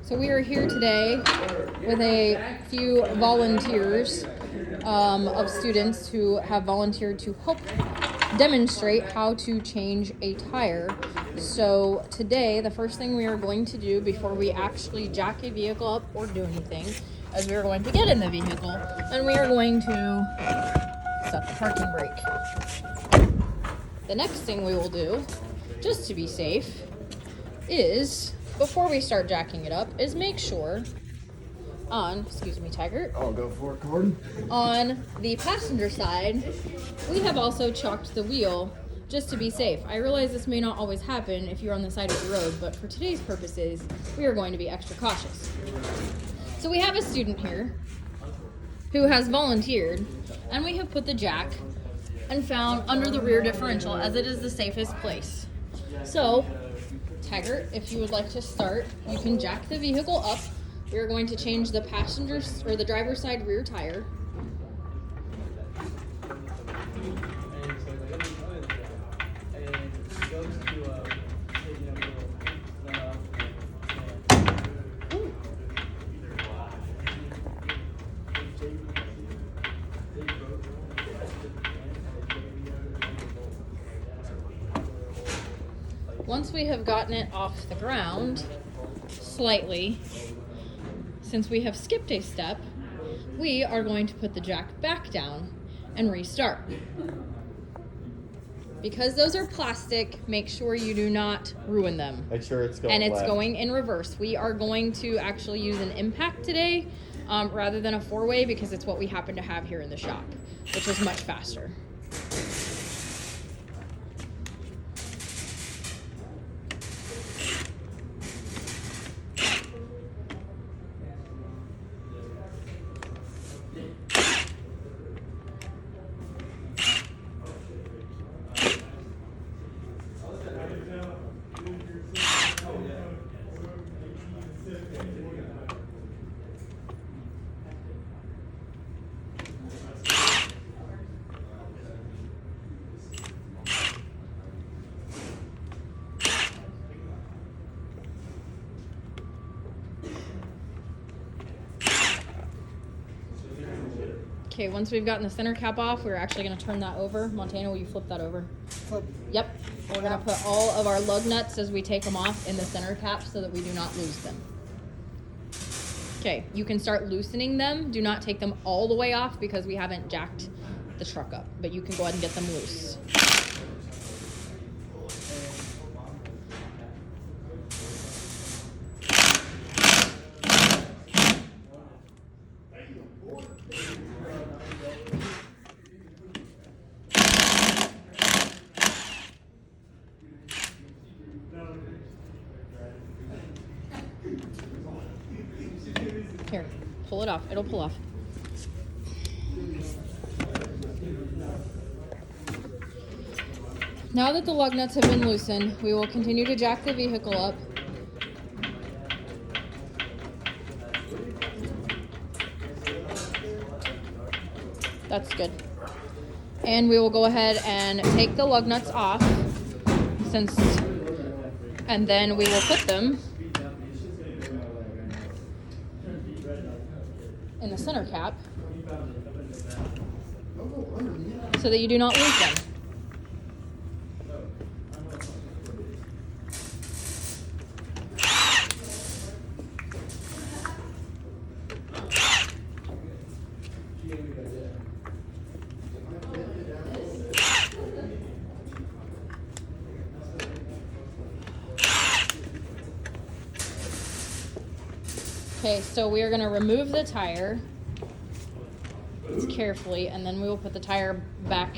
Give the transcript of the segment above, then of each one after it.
So we are here today with a few volunteers of students who have volunteered to help demonstrate how to change a tire. So today, the first thing we are going to do before we actually jack a vehicle up or do anything is we are going to get in the vehicle and we are going to set the parking brake. The next thing we will do, just to be safe, is before we start jacking it up, is make sure excuse me, Tiger. I'll go for it, Gordon. On the passenger side, we have also chalked the wheel just to be safe. I realize this may not always happen if you're on the side of the road, but for today's purposes, we are going to be extra cautious. So we have a student here who has volunteered, and we have put the jack and found under the rear differential as it is the safest place. So, Tiger, if you would like to start, you can jack the vehicle up. We are going to change the passenger's or the driver's side rear tire. Once we have gotten it off the ground slightly, since we have skipped a step, we are going to put the jack back down and restart. Because those are plastic, make sure you do not ruin them. Make sure it's going And it's left. going in reverse. We are going to actually use an impact today rather than a four-way because it's what we happen to have here in the shop, which is much faster. Okay, once we've gotten the center cap off, we're actually going to turn that over. Montana, will you flip that over? Flip. Yep. We're going to put all of our lug nuts as we take them off in the center cap so that we do not lose them. Okay, you can start loosening them. Do not take them all the way off because we haven't jacked the truck up, but you can go ahead and get them loose. Here, pull it off. It'll pull off. Now that the lug nuts have been loosened, we will continue to jack the vehicle up. That's good. And we will go ahead and take the lug nuts off and then we will put them in the center cap so that you do not lose them. Okay, so we are going to remove the tire carefully, and then we will put the tire back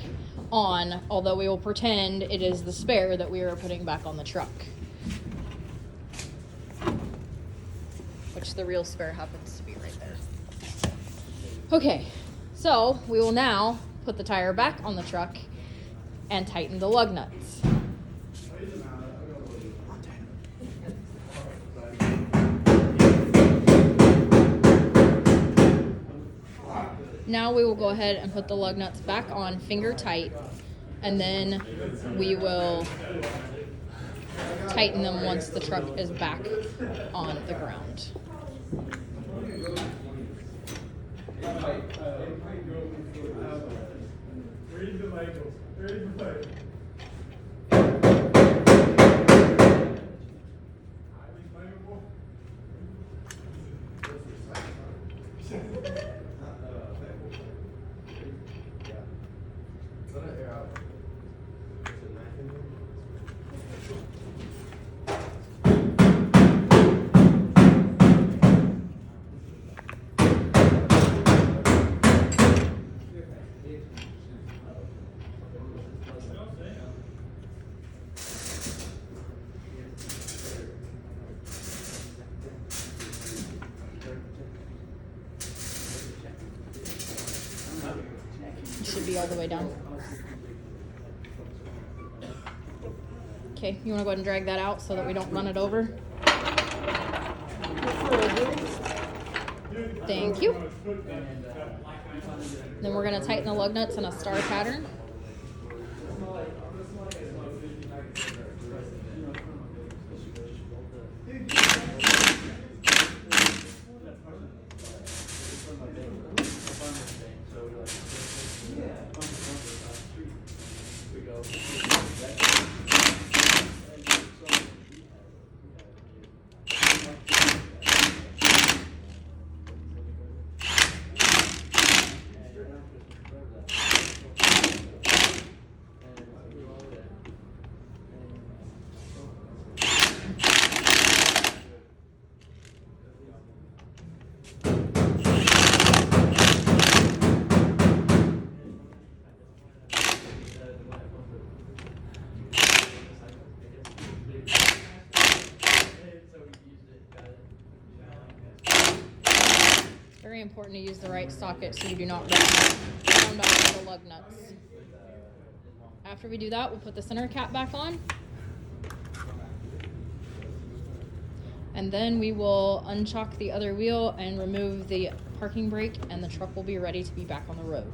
on, although we will pretend it is the spare that we are putting back on the truck. Which the real spare happens to be right there. Okay, so we will now put the tire back on the truck and tighten the lug nuts. Now we will go ahead and put the lug nuts back on finger tight, and then we will tighten them once the truck is back on the ground. It should be all the way down. Okay, you want to go ahead and drag that out so that we don't run it over? Thank you. Then we're going to tighten the lug nuts in a star pattern. Very important to use the right socket so you do not round off the lug nuts. After we do that, we'll put the center cap back on. And then we will unchock the other wheel and remove the parking brake, and the truck will be ready to be back on the road.